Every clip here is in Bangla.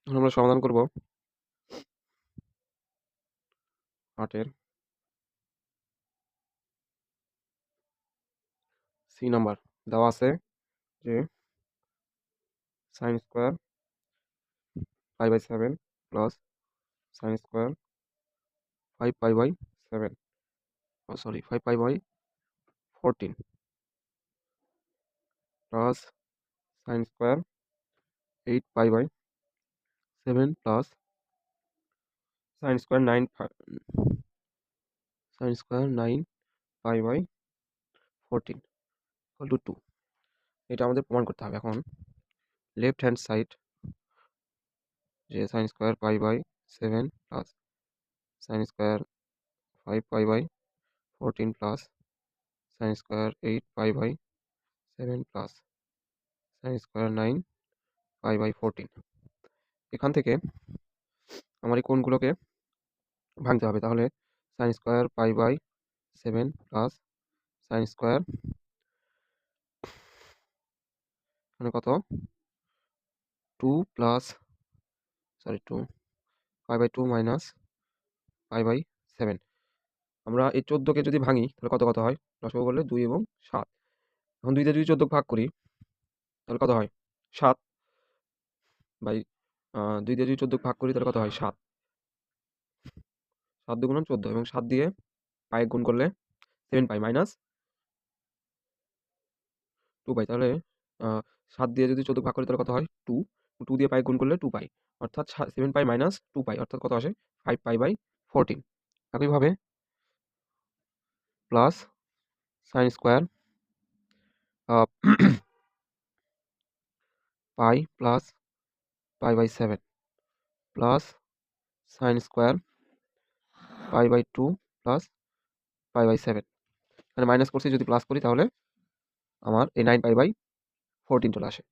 এখন আমরা সমাধান করব 8 এর সি নাম্বার। দেওয়া আছে যে sin square π/7 plus sin square 5π/7 sorry 5π/14 plus sin square 8π/7 plus sin square 9π/14 equal to 2। এটা আমাদের প্রমাণ করতে হবে। এখন লেফট হ্যান্ড সাইড যে sin square π/7 plus sin square 5π/14 plus sin square 8π/7 plus sin square 9π/14। এখান থেকে আমার এই কোণগুলোকে ভাঙতে হবে। তাহলে sin square π/7 plus sin square মানে কত 2 প্লাস 2 π/2 মাইনাস π/7। আমরা এই 14কে যদি ভাঙি তাহলে কত হয়? লসাগু করলে 2 এবং 7। এখন 2 দিয়ে যদি 14 ভাগ করি তাহলে কত হয়? 7 বাই 2 দিয়ে যদি 14 ভাগ করি তাহলে কত হয়? 7। 7 দুগুণ 14 এবং 7 দিয়ে পাই গুণ করলে 7 পাই মাইনাস 2 পাই। তাহলে 7 দিয়ে যদি 14 ভাগ করি তাহলে কত হয়? 2। 2 দিয়ে পাই গুণ করলে 2 পাই। অর্থাৎ 7 পাই মাইনাস 2 পাই অর্থাৎ কত আসে? 5 π/14। একইভাবে plus sin square pi plus π/7 plus sin square π/2 plus π/7। এখানে মাইনাস করছি, যদি প্লাস করি তাহলে আমার এই 9 π/14 চলে আসে।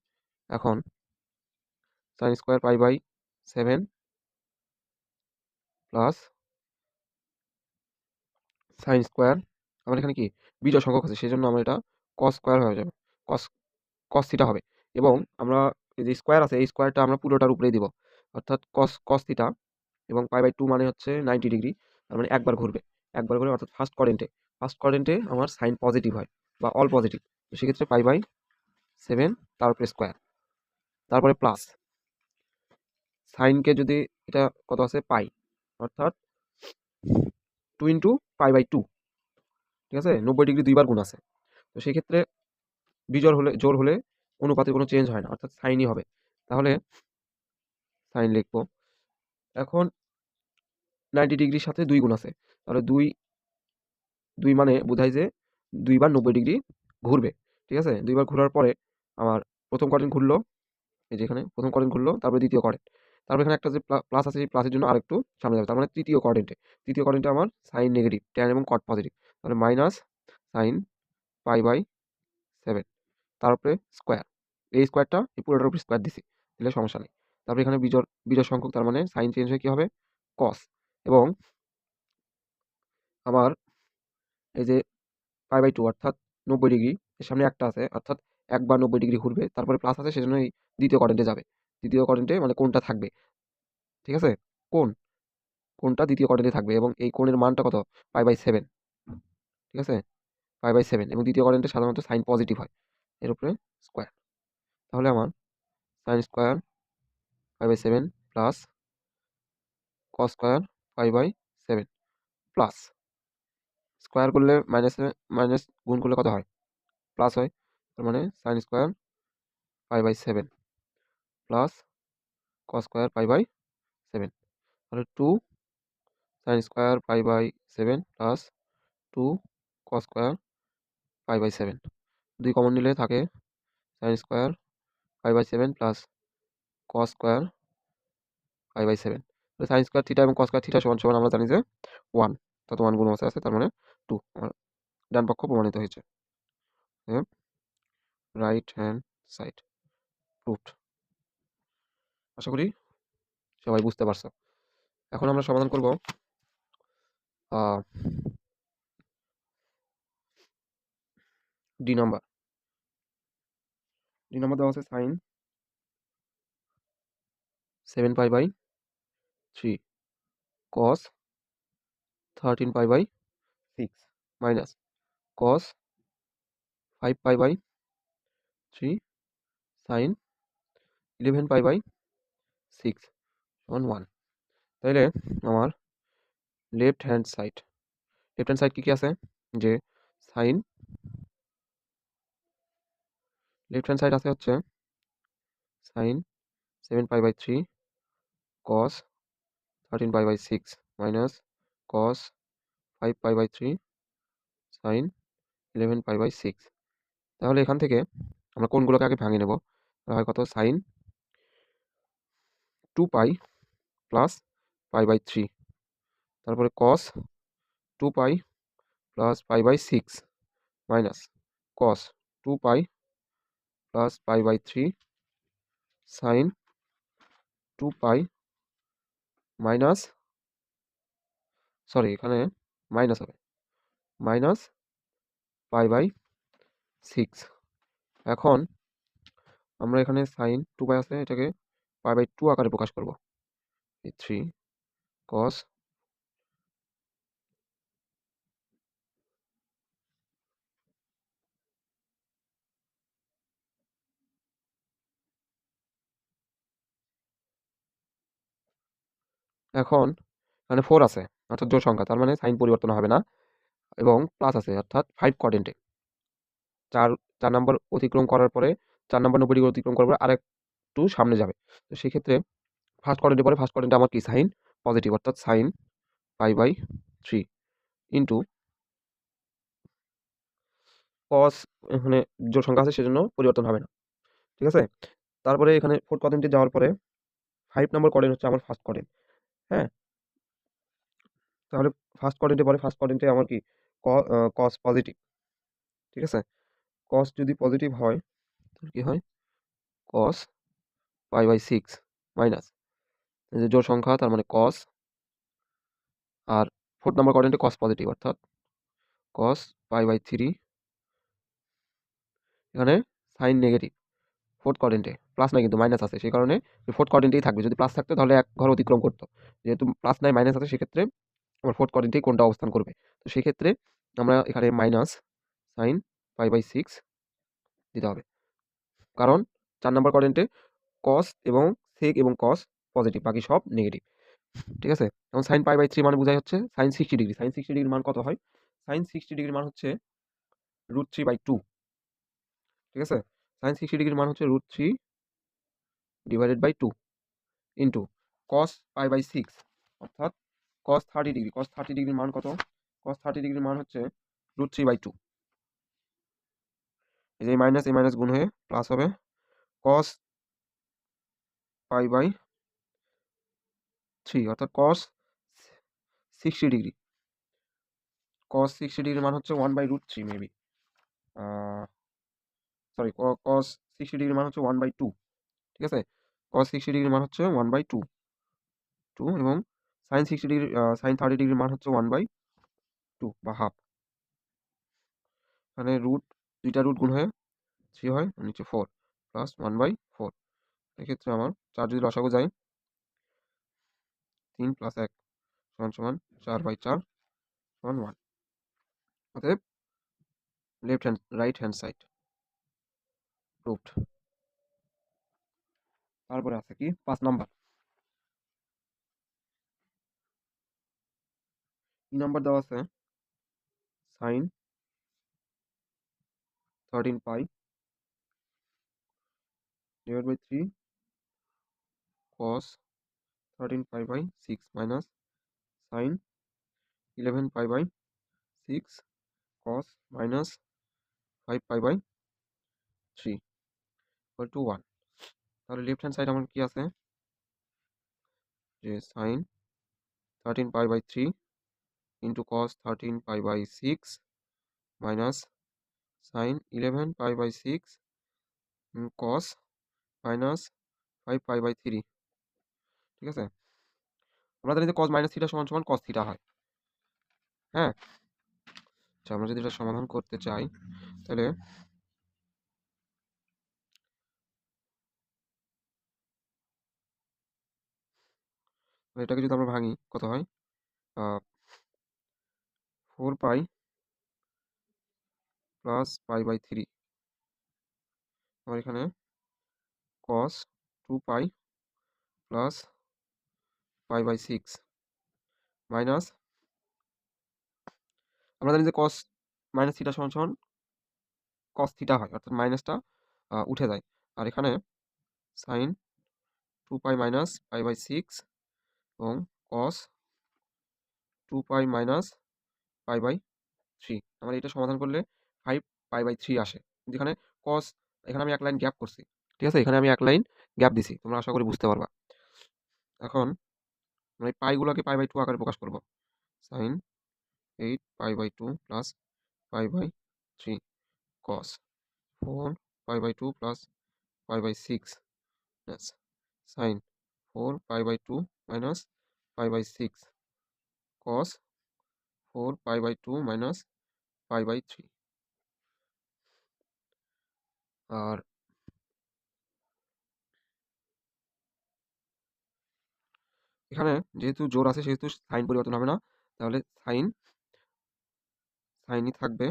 এখন sin square π/7 plus sin square আমার এখানে কি বিজোড় সংখ্যক আছে, সেজন্য আমার এটা cos স্কয়ার হয়ে যাবে। cos cos থিটা হবে এবং আমরা এই যে স্কয়ার আছে এই স্কয়ারটা আমরা পুরোটার উপরেই দিব। অর্থাৎ cos থিটা এবং π/2 মানে হচ্ছে 90 ডিগ্রি। তার মানে একবার ঘুরবে। একবার ঘুরে অর্থাৎ ফার্স্ট কোয়াড্রেন্টে আমার সাইন পজিটিভ হয় বা অল পজিটিভ। তো সেক্ষেত্রে π/7 তার উপরে স্কয়ার, তারপরে প্লাস সাইনকে যদি এটা কত আছে পাই, অর্থাৎ 2 ইন্টু π/2। ঠিক আছে, 90 ডিগ্রি দুইবার গুণ আছে। তো সেই ক্ষেত্রে জোর হলে অনুপাতের কোনো চেঞ্জ হয় না, অর্থাৎ সাইনই হবে। তাহলে সাইন লিখবো। এখন 90 ডিগ্রির সাথে 2 গুণ আছে, তাহলে 2 মানে বোঝায় যে 2 বার 90 ডিগ্রি ঘুরবে। ঠিক আছে, 2 বার ঘোরার পরে আমার প্রথম কোয়াড্রেন্ট ঘুরলো, এই যে এখানে প্রথম কোয়াড্রেন্ট ঘুরলো, তারপরে দ্বিতীয় কোয়াড্রেন্ট, তারপরে এখানে একটা যে প্লাস আছে সেই প্লাসের জন্য আরেকটু সামনে যাবে, তার মানে তৃতীয় কোয়াড্রেন্টে আমার সাইন নেগেটিভ, ট্যান এবং কট পজিটিভ। তাহলে মাইনাস সাইন π/7 তারপরে স্কোয়ার, এই স্কোয়ারটা এই পুরোটার উপর স্কোয়ার দিছি, দিলে সমস্যা নেই। তারপরে এখানে বিজোড় সংখ্যক, তার মানে সাইন চেঞ্জ হয়ে কি হবে? কস। এবং আমার এই যে π/2 অর্থাৎ 90 ডিগ্রি এর সামনে একটা আছে, অর্থাৎ একবার 90 ডিগ্রি ঘুরবে, তারপরে প্লাস আছে সেজন্য এই দ্বিতীয় কোয়াড্রেন্টে যাবে। দ্বিতীয় কোয়াড্রেন্টে মানে কোণটা থাকবে। ঠিক আছে, কোণটা দ্বিতীয় কোয়াড্রেন্টে থাকবে এবং এই কোণের মানটা কত? π/7। ঠিক আছে, π/7 এবং দ্বিতীয় কোয়াড্রেন্টে সাধারণত সাইন পজিটিভ হয়, এর উপরে স্কোয়ার। তাহলে আমার sine square π/7 plus cos square π/7 plus square করলে মাইনাস গুণ করলে কত হয়? প্লাস হয়। তার মানে sine square π/7 plus cos square π/7। তাহলে 2 sine square π/7 plus 2 cos square π/7। 2 common নিলে থাকে sine square π/7 plus cos square π/7। Sine square theta এবং কস স্কোয়ার থিটা সমান সমান আমরা জানি যে 1, তত 1 গুণ আছে, তার মানে 2। আমার ডান পক্ষ প্রমাণিত হয়েছে। Right hand side proved. আশা করি সবাই বুঝতে পারছো। এখন আমরা সমাধান করব ডি নাম্বার। দেওয়া আছে sign 7π/3 cos 13π/6 minus cos 5π/3 sin 11π/6 সমান 1। তাইলে আমার লেফট হ্যান্ড সাইড কি আছে, যে সাইন লেফট হ্যান্ড সাইড আছে হচ্ছে sine 7π/3 cos 13π/6 minus cos 5π/3 sin 11π/6। তাহলে এখান থেকে আমরা কোনগুলোকে আগে ভাঙিয়ে নেব, হয় কত সাইন 2π প্লাস π/3, তারপরে cos 2π plus π/6 minus cos 2π plus π/3 sin 2π minus, sorry এখানে মাইনাস হবে, মাইনাস π/6। এখন আমরা এখানে সাইন 2π আছে, এটাকে π/2 আকারে প্রকাশ করব, 3 cos এখন এখানে 4 আছে অর্থাৎ জোড় সংখ্যা, তার মানে সাইন পরিবর্তন হবে না, এবং প্লাস আছে অর্থাৎ 5 কোয়াড্রেন্টে 4 নম্বর অতিক্রম করার পরে 4 নম্বর 90 ডিগ্রি অতিক্রম করার পরে আরেকটু সামনে যাবে। তো সেক্ষেত্রে ফার্স্ট কোয়াড্রেন্টে আমার কি সাইন পজিটিভ, অর্থাৎ সাইন π/3 ইন্টু কস, এখানে জোড় সংখ্যা আছে সেজন্য পরিবর্তন হবে না, ঠিক আছে। তারপরে এখানে ফোর্থ কোয়াড্রেন্টে যাওয়ার পরে 5 নম্বর কোয়াড্রেন্ট হচ্ছে আমার ফার্স্ট কোয়াড্রেন্ট। হ্যাঁ, তাহলে ফার্স্ট কোয়াড্রেন্টে আমার কি কস পজিটিভ, ঠিক আছে। কস যদি পজিটিভ হয় তাহলে কি হয়, কস π/6 মাইনাস যে জোড় সংখ্যা তার মানে কস, আর ফোর্থ নম্বর কোয়াড্রেন্টে কস পজিটিভ অর্থাৎ কস π/3, এখানে সাইন নেগেটিভ, ফোর্থ কোয়াড্রেন্টে প্লাস নাই কিন্তু মাইনাস আছে, সেই কারণে ফোর্থ কোয়াড্রেন্টেই থাকবে। যদি প্লাস থাকতো তাহলে এক ঘর অতিক্রম করতো, যেহেতু প্লাস নাই মাইনাস আছে সেক্ষেত্রে আমার ফোর্থ কোয়াড্রেন্টেই কোনটা অবস্থান করবে। তো সেই ক্ষেত্রে আমরা এখানে মাইনাস সাইন π/6 দিতে হবে, কারণ 4 নম্বর কোয়াড্রেন্টে কস এবং সেক এবং কস পজিটিভ, বাকি সব নেগেটিভ, ঠিক আছে। এবং সাইন π/3 মানে বোঝাই হচ্ছে সাইন 60 ডিগ্রি। সাইন 60 ডিগ্রির মান কত হয়, সাইন 60 ডিগ্রির মান হচ্ছে √3/2, ঠিক আছে। সাইন 60 ডিগ্রির মান হচ্ছে √3 ডিভাইডেড বাই 2 ইন্টু কস π/6 অর্থাৎ কস 30 ডিগ্রি। কস 30 ডিগ্রির মান কত, কস 30 ডিগ্রির মান হচ্ছে √3/2। এই যে এই মাইনাস গুণ হয়ে প্লাস হবে, কস π/3 অর্থাৎ কস 60 ডিগ্রি। কস 60 ডিগ্রির মান হচ্ছে 1/√3 মেবি, সরি কস 60 ডিগ্রির মান হচ্ছে 1/2, ঠিক আছে। কস 60 ডিগ্রির মান হচ্ছে 1/2 এবং সাইন 60 ডিগ্রি সাইন 30 ডিগ্রির মান হচ্ছে 1/2 বা হাফ। এখানে দুইটা রুট গুণ হয়ে 3 হয়, নিচে 4 প্লাস 1/4। এক্ষেত্রে আমার 4 যদি লসাগু যায় 3 + 1 = 4/4 = 1। অতএব রাইট হ্যান্ড সাইড প্রুভড। তারপরে আছে কি 5 নাম্বার। কি নাম্বার দেওয়া আছে, sign 13π divided by 3 cos 13π/6 minus sin 11π/6 cos minus 5π/3 equal to 1। তাহলে লেফট হ্যান্ড সাইড আমার কি আছে, যে sine 13π/3 into cos 13π/6 minus sine 11π/6 cos minus 5π/3, ঠিক আছে। আমরা জানি যে cos মাইনাস থিটা সমান সমান cos থিটা হয়। হ্যাঁ, আচ্ছা আমরা যদি এটা সমাধান করতে চাই তাহলে এটাকে যদি আমরা ভাঙি কত হয়, 4 পাই প্লাস পাই/3। আমার এখানে কস 2 পাই প্লাস পাই/6 মাইনাস, আমরা জানি যে কস মাইনাস থিটা সমান সমান কস থিটা হয়, অর্থাৎ মাইনাসটা উঠে যায়। আর এখানে সাইন 2 পাই মাইনাস পাই/6 এবং কস 2 পাই মাইনাস পাই/3। আমরা এটা সমাধান করলে 5 পাই/3 আসে। কিন্তু এখানে কস, এখানে আমি এক লাইন গ্যাপ করছি, ঠিক আছে, এখানে আমি এক লাইন গ্যাপ দিছি, তোমরা আশা করি বুঝতে পারবা। এখন আমরা এই পাইগুলোকে পাই/2 আকারে প্রকাশ করব। সাইন 8 পাই/2 প্লাস পাই/3 কস 4 পাই/2 প্লাস পাই/6 সাইন 4 পাই/2 মাইনাস পাই/6 কস 4 পাই/2 মাইনাস পাই/3। আর এখানে যেহেতু জোর আছে সেহেতু সাইন পরিবর্তন হবে না, তাহলে সাইনই থাকবে।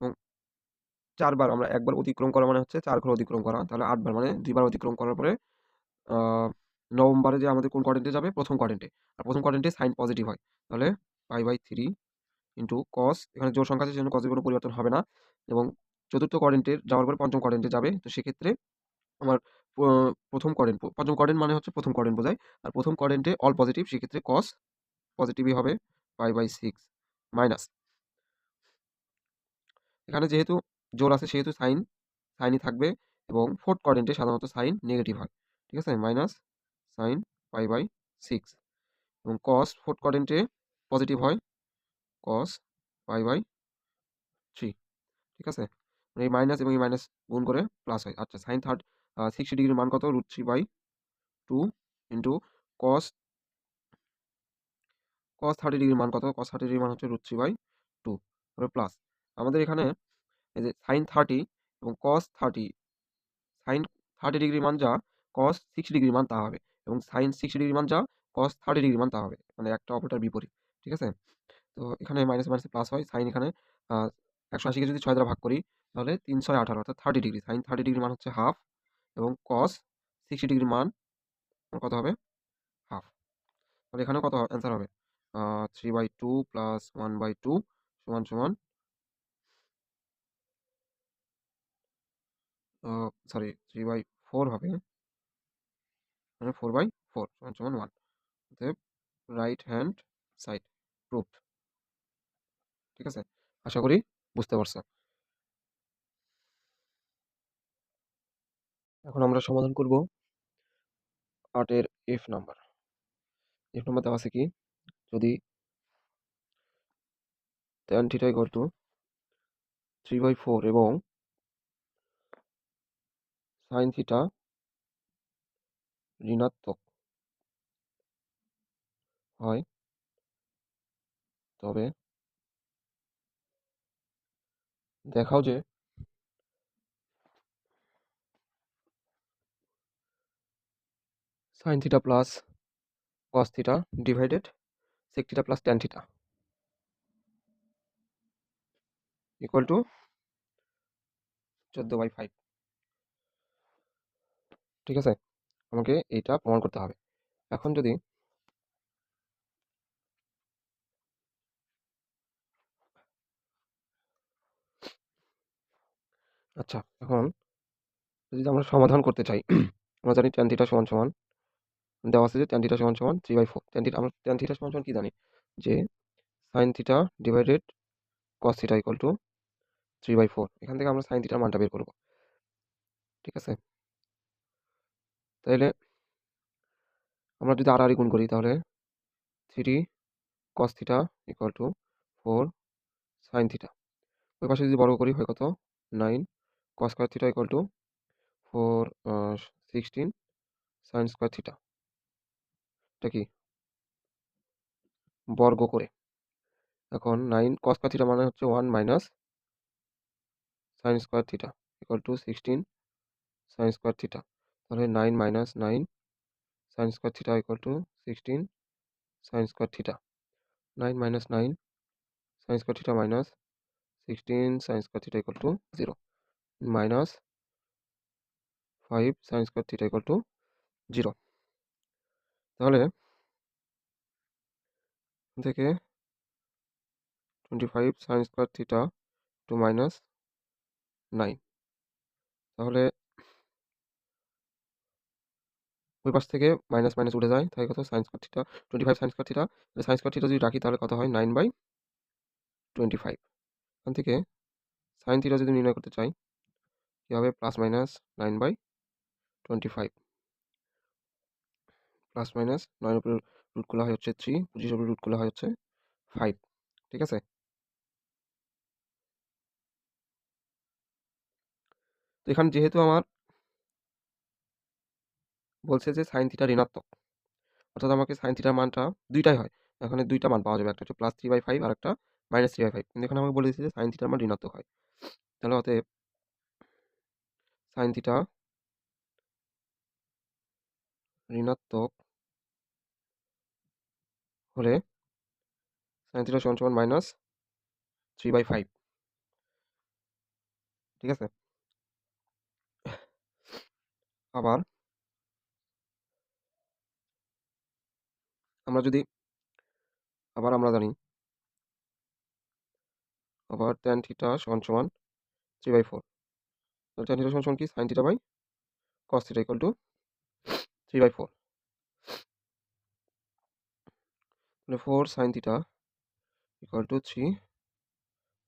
এবং 4 বার, আমরা একবার অতিক্রম করা মানে হচ্ছে 4 ঘর অতিক্রম করা, তাহলে 8 বার মানে 2 বার অতিক্রম করার পরে নবমবারে যে আমাদের কোন কোয়াড্রেন্টে যাবে, প্রথম কোয়াড্রেন্টে। আর প্রথম কোয়াড্রেন্টে সাইন পজিটিভ হয়, তাহলে পাই/3 ইন্টু কস, এখানে জোর সংখ্যা আছে সেজন্য কসের কোনো পরিবর্তন হবে না। এবং চতুর্থ কোয়াড্রেন্টের যাওয়ার পরে পঞ্চম কোয়াড্রেন্টে যাবে, তো সেক্ষেত্রে আমার প্রথম কোয়াড্রেন্ট, পঞ্চম কোয়াড্রেন্ট মানে হচ্ছে প্রথম কোয়াড্রেন্ট বোঝায়। আর প্রথম কোয়াড্রেন্টে অল পজিটিভ, সেক্ষেত্রে কস পজিটিভই হবে পাই/6 মাইনাস, এখানে যেহেতু জোর আছে সেহেতু সাইনই থাকবে। এবং ফোর্থ কোয়াড্রেন্টে সাধারণত সাইন নেগেটিভ হয়, ঠিক আছে, মাইনাস সাইন পাই/6 এবং কস ফোর্থ কোয়াড্রেন্টে পজিটিভ হয়, কস পাই/3, ঠিক আছে। এই মাইনাস এবং এই মাইনাস গুণ করে প্লাস হয়। আচ্ছা, সাইন 60 ডিগ্রির মান কত, √3/2 ইন্টু কস 30 ডিগ্রির মান কত, কস 30 ডিগ্রির মান হচ্ছে √3/2, তারপরে প্লাস। আমাদের এখানে এই যে সাইন 30 এবং কস 30, সাইন 30 ডিগ্রির মান যা কস 60 ডিগ্রির মান তা হবে, এবং সাইন 60 ডিগ্রির মান যা কস 30 ডিগ্রির মান তা হবে, মানে একটা অপরটার বিপরীত, ঠিক আছে। তো এখানে মাইনাস মাইনাসে প্লাস হয়, সাইন এখানে 180কে যদি 6 দ্বারা ভাগ করি তাহলে 3×6 = 18, অর্থাৎ 30 ডিগ্রি। সাইন 30 ডিগ্রির মান হচ্ছে হাফ, এবং কস 60 ডিগ্রির মান কত হবে, হাফ। তাহলে এখানেও কত অ্যান্সার হবে, 3/2 প্লাস 1/2 সমান সমান, সরি 3/4 হবে, মানে 4/4 সমান সমান 1। অতএব রাইট হ্যান্ড সাইড প্রুফড, ঠিক আছে। আশা করি বুঝতে পারছো। এখন আমরা সমাধান করব 8-এর এফ নাম্বার। এফ নাম্বার দেওয়া আছে কি, যদি tan থিটা ইকুয়াল টু 3/4 এবং সাইন থিটা ঋণাত্মক হয়, তবে দেখাও যে sine theta plus cos theta divided sec theta plus tan theta equal to 14/5, ঠিক আছে। আমাকে এইটা প্রমাণ করতে হবে। এখন যদি, আচ্ছা, এখন যদি আমরা সমাধান করতে চাই, আমরা জানি ট্যান থিটা সমান সমান, দেওয়া আছে যে ট্যান থিটা সমান সমান 3/4। আমরা ট্যান থিটা সমান সমান কি জানি, যে sine theta divided cos theta equal to 3/4। এখান থেকে আমরা সাইন থিটার মানটা বের করব, ঠিক আছে। তাইলে আমরা যদি আর গুণ করি তাহলে 3 cos theta equal two 4 sine theta, ওই পাশে যদি বর্গ করি হয় কত, 9 কস square theta equal two 4 16 sine square theta, এটা কি বর্গ করে। এখন 9 কস স্কয়ার থিটা মানে হচ্ছে 1 minus sine square theta equal to 16 sine square theta, তাহলে 9 - 9 sine square theta equal to 16 sine square theta, 9 minus 9 sine square theta minus 16 sine square theta equal to 0 minus 5 sine square theta equal to 0। তাহলে এখান থেকে 25 sine square theta to minus 9, তাহলে ওই পাশ থেকে মাইনাস মাইনাস উঠে যায়, তাই কত sign square theta 25 sine square theta, sign square theta যদি রাখি তাহলে কত হয় 9/25। এখান থেকে সাইন থিটা যদি নির্ণয় করতে চাই কী হবে, প্লাস মাইনাস 9/25, প্লাস মাইনাস 9 উপরে রুট খোলা হয় হচ্ছে 3, 25 উপরে রুট খোলা হয় হচ্ছে 5। ঠিক আছে, তো এখানে যেহেতু আমার বলছে যে সাইন থিটা ঋণাত্মক, অর্থাৎ আমাকে সাইন থিটার মানটা দুইটাই হয়, এখানে দুইটা মান পাওয়া যাবে, একটা হচ্ছে +3/5 আর একটা -3/5, কিন্তু এখানে আমাকে বলে দিচ্ছে যে সাইন থিটার মান ঋণাত্মক হয়। তাহলে অতএব সাইন থিটা ঋণাত্মক হলে সাইন থিটা সমান সমান -3/5। ঠিক আছে, আবার আমরা জানি আবার ট্যান থিটা সমান সমান 3/4, ট্যান থিটা সমান সমান কি sine theta by cos theta equal to 3/4, তাহলে 4 sine theta equal to 3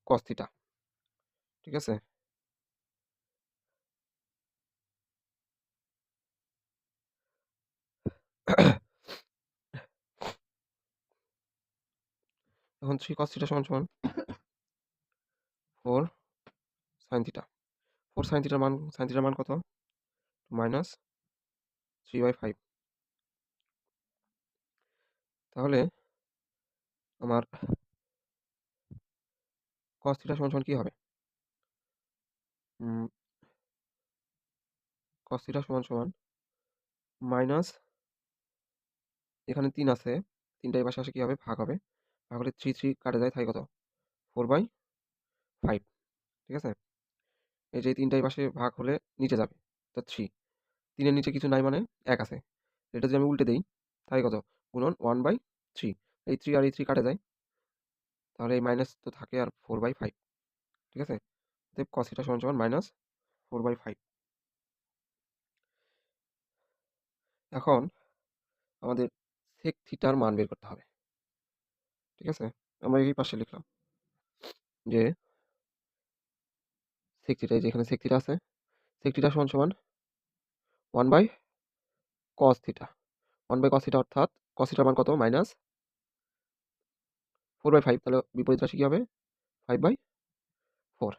cos theta. ঠিক আছে, এখন 3 কস থিটা সমান সমান 4 সাইন থিটা, 4 সাইন থিটার মান কত, -3/5। তাহলে আমার cos থিটা সমান সমান কি হবে, cos থিটা সমান সমান মাইনাস, এখানে 3 আছে, 3টা এই পাশে আসে কি হবে, ভাগ হবে, ভাগ হলে 3 কাটে যায়, তাই কত 4/5। ঠিক আছে, এই যে 3টা এই পাশে ভাগ হলে নিচে যাবে, তো 3, 3 এর নিচে কিছু নাই মানে 1 আছে, এটা যদি আমি উল্টে দেই তাই কত গুণন 1/3, এই 3 আর এই 3 কাটে যায়, তাহলে এই মাইনাস তো থাকে আর 4/5। ঠিক আছে, অতএব cos থিটা সমান সমান -4/5। এখন আমাদের sec থিটার মান বের করতে হবে। ঠিক আছে, আমরা এই পাশে লিখলাম যে sec থিটা, এই যে এখানে sec থিটা আছে, sec থিটা সমান সমান 1/cos থিটা, 1/cos থিটা, অর্থাৎ cos থিটার মান কত, -4/5, তাহলে বিপরীত রাশি কি হবে, 5/4।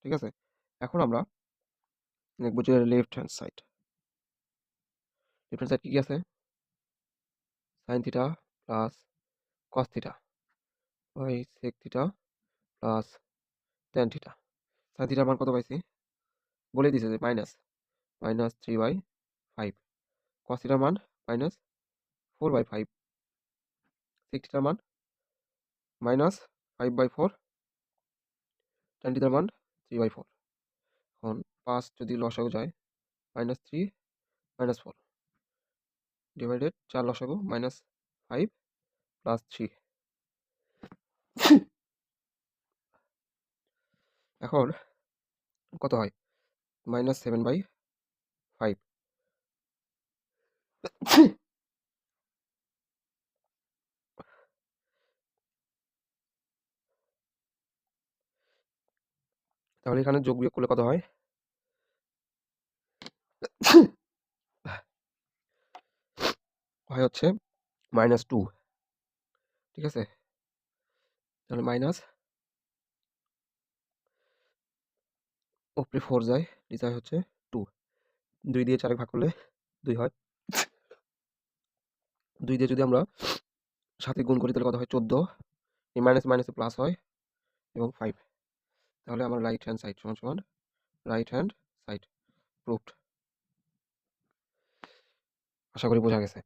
ঠিক আছে, এখন আমরা লিখব যে লেফট হ্যান্ড সাইড কি আছে, sin theta plus cos theta by sec theta plus tan theta. sin থিটার মান কত পাইছি, বলে দিছে যে -3/5, cos থিটার মান -4/5, sec থিটার মান -5/4, tan থিটার মান 3/4। এখন 5 যদি লসাগু যায়, -3 -4 ডিভাইডেড 4 লসাগু -5 + 3। এখন কত হয়, -7/5। তাহলে এখানে যোগ বিয়োগ করলে কত হয়, হচ্ছে -2। ঠিক আছে, তাহলে মাইনাস উপরে 4 যায়, নিচে হচ্ছে 2, 2 দিয়ে 4 ভাগ করলে 2 হয়, 2 দিয়ে যদি আমরা 7 গুণ করি তাহলে কত হয় 14, এই মাইনাস মাইনাসে প্লাস হয় এবং 5। তাহলে আমার রাইট হ্যান্ড সাইড সমান সমান রাইট হ্যান্ড সাইড প্রুফড। আশা করি বোঝা গেছে।